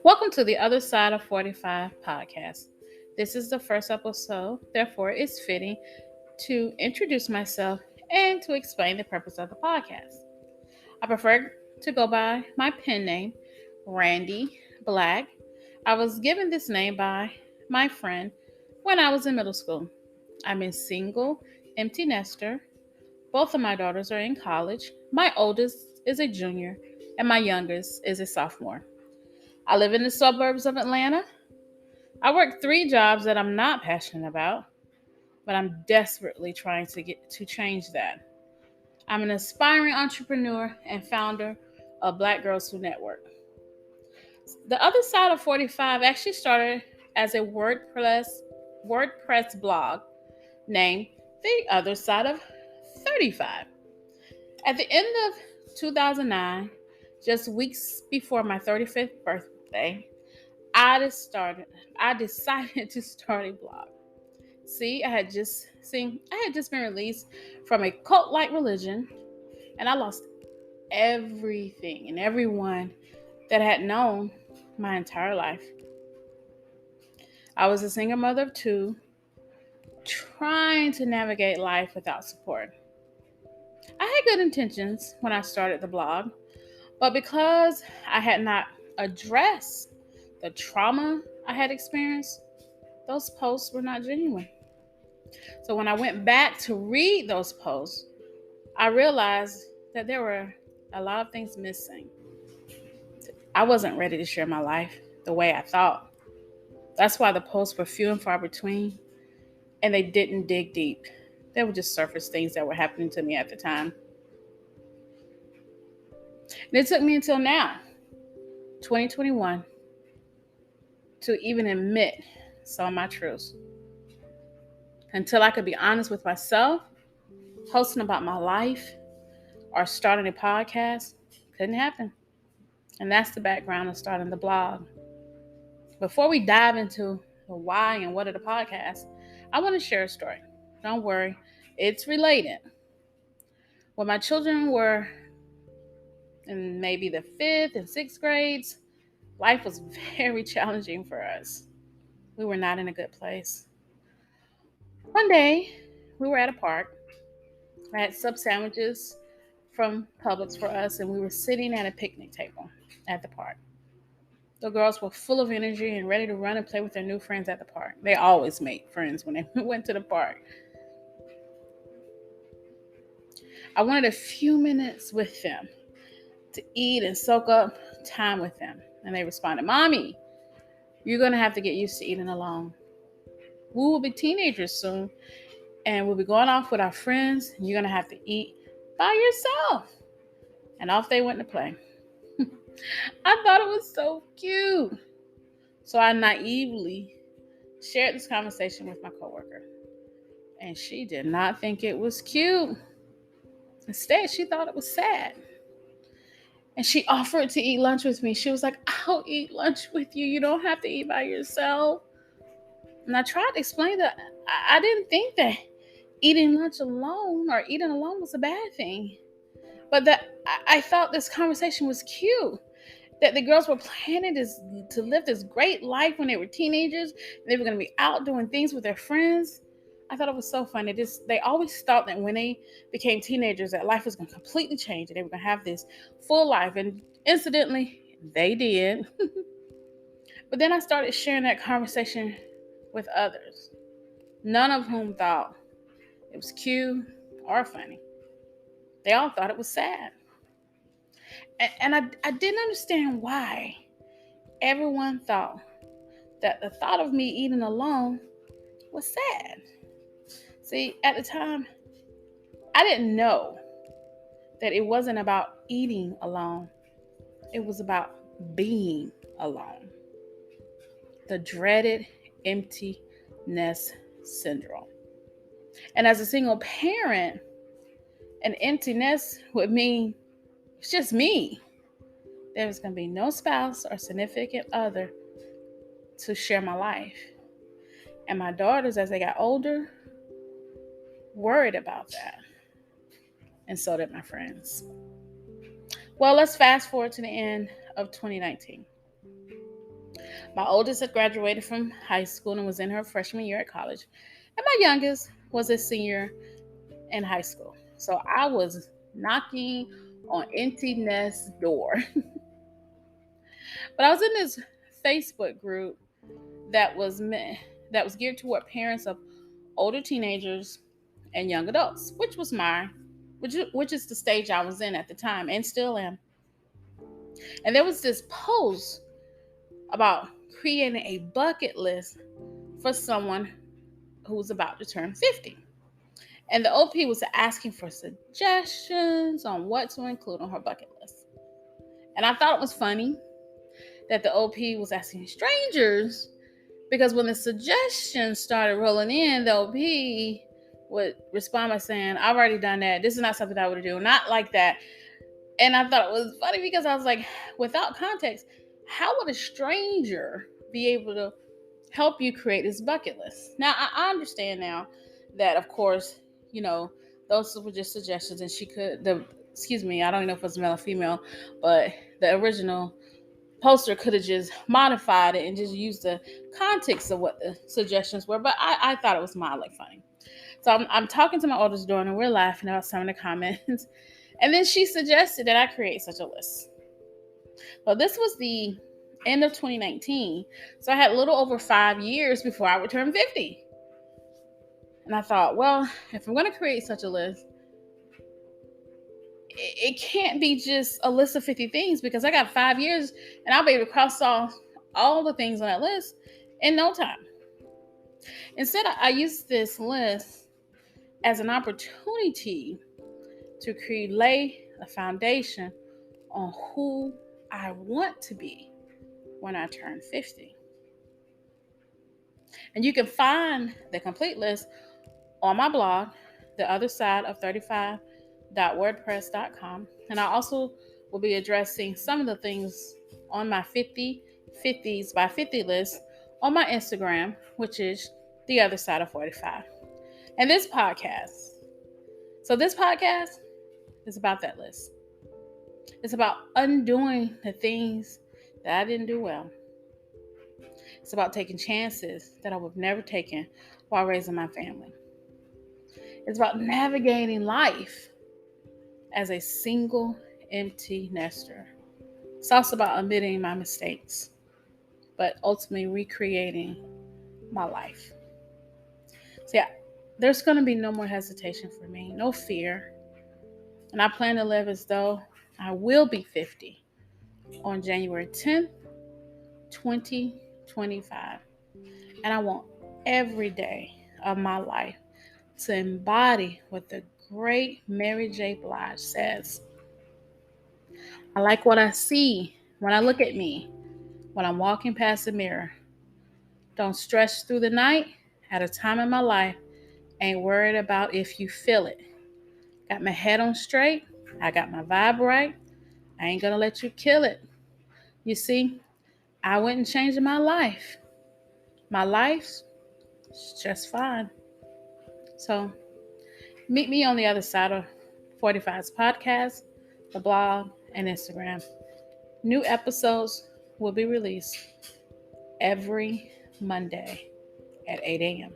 Welcome to the Other Side of 45 podcast. This is the first episode, therefore, it's fitting to introduce myself and to explain the purpose of the podcast. I prefer to go by my pen name, Randy Black. I was given this name by my friend when I was in middle school. I'm a single, empty nester. Both of my daughters are in college. My oldest is a junior, and my youngest is a sophomore. I live in the suburbs of Atlanta. I work 3 jobs that I'm not passionate about, but I'm desperately trying to get to change that. I'm an aspiring entrepreneur and founder of Black Girls Who Network. The Other Side of 45 actually started as a WordPress blog named The Other Side of 35. At the end of 2009, just weeks before my 35th birthday, I decided to start a blog. I had just been released from a cult-like religion, and I lost everything and everyone that I had known my entire life. I was a single mother of 2, trying to navigate life without support. I had good intentions when I started the blog, but because I had not addressed the trauma I had experienced, those posts were not genuine. So when I went back to read those posts, I realized that there were a lot of things missing. I wasn't ready to share my life the way I thought. That's why the posts were few and far between, and they didn't dig deep. They were just surface things that were happening to me at the time. And it took me until now, 2021, to even admit some of my truths. Until I could be honest with myself, posting about my life or starting a podcast couldn't happen. And that's the background of starting the blog. Before we dive into the why and what of the podcast, I want to share a story. Don't worry, it's related. When my children were in maybe the 5th and 6th grades, life was very challenging for us. We were not in a good place. One day, we were at a park. I had sub sandwiches from Publix for us, and we were sitting at a picnic table at the park. The girls were full of energy and ready to run and play with their new friends at the park. They always made friends when they went to the park. I wanted a few minutes with them to eat and soak up time with them. And they responded, "Mommy, you're going to have to get used to eating alone. We will be teenagers soon, and we'll be going off with our friends, and you're going to have to eat by yourself." And off they went to play. I thought it was so cute. So I naively shared this conversation with my coworker. And she did not think it was cute. Instead, she thought it was sad. And she offered to eat lunch with me. She was like, "I'll eat lunch with you. You don't have to eat by yourself." And I tried to explain that I didn't think that eating lunch alone or eating alone was a bad thing. But that I thought this conversation was cute. That the girls were planning to live this great life when they were teenagers. They were going to be out doing things with their friends. I thought it was so funny. They always thought that when they became teenagers that life was going to completely change and they were going to have this full life. And incidentally, they did. But then I started sharing that conversation with others, none of whom thought it was cute or funny. They all thought it was sad. And I didn't understand why everyone thought that the thought of me eating alone was sad. See, at the time, I didn't know that it wasn't about eating alone. It was about being alone. The dreaded empty nest syndrome. And as a single parent, an empty nest would mean it's just me. There was going to be no spouse or significant other to share my life. And my daughters, as they got older, worried about that. and so did my friends. Well, let's fast forward to the end of 2019. My oldest had graduated from high school and was in her freshman year at college, and my youngest was a senior in high school. So I was knocking on empty nest door. But I was in this Facebook group that was geared toward parents of older teenagers and young adults, which is the stage I was in at the time and still am. And there was this post about creating a bucket list for someone who was about to turn 50. And the OP was asking for suggestions on what to include on her bucket list. And I thought it was funny that the OP was asking strangers, because when the suggestions started rolling in, the OP would respond by saying, I've already done that. This is not something I would do. Not like that. And I thought it was funny because I was like, without context, how would a stranger be able to help you create this bucket list? Now, I understand now that, of course, those were just suggestions, and I don't even know if it was male or female, but the original poster could have just modified it and just used the context of what the suggestions were. But I thought it was mildly funny. So I'm talking to my oldest daughter, and we're laughing about some of the comments. And then she suggested that I create such a list. Well, this was the end of 2019. So I had a little over 5 years before I would turn 50. And I thought, well, if I'm going to create such a list, it can't be just a list of 50 things, because I got 5 years and I'll be able to cross off all the things on that list in no time. Instead, I used this list as an opportunity to lay a foundation on who I want to be when I turn 50. And you can find the complete list on my blog, The Other Side of 35.wordpress.com. And I also will be addressing some of the things on my 50s by 50 list on my Instagram, which is The Other Side of 45. And this podcast is about that list. It's about undoing the things that I didn't do well. It's about taking chances that I would have never taken while raising my family. It's about navigating life as a single, empty nester. It's also about admitting my mistakes, but ultimately recreating my life. So yeah, there's going to be no more hesitation for me, no fear. And I plan to live as though I will be 50 on January 10th, 2025. And I want every day of my life to embody what the great Mary J. Blige says. I like what I see when I look at me, when I'm walking past the mirror. Don't stress through the night. At a time in my life, ain't worried about if you feel it. Got my head on straight. I got my vibe right. I ain't gonna let you kill it. You see, I wouldn't change my life. My life's just fine. So meet me on the other side of 45's podcast, the blog, and Instagram. New episodes will be released every Monday at 8 a.m.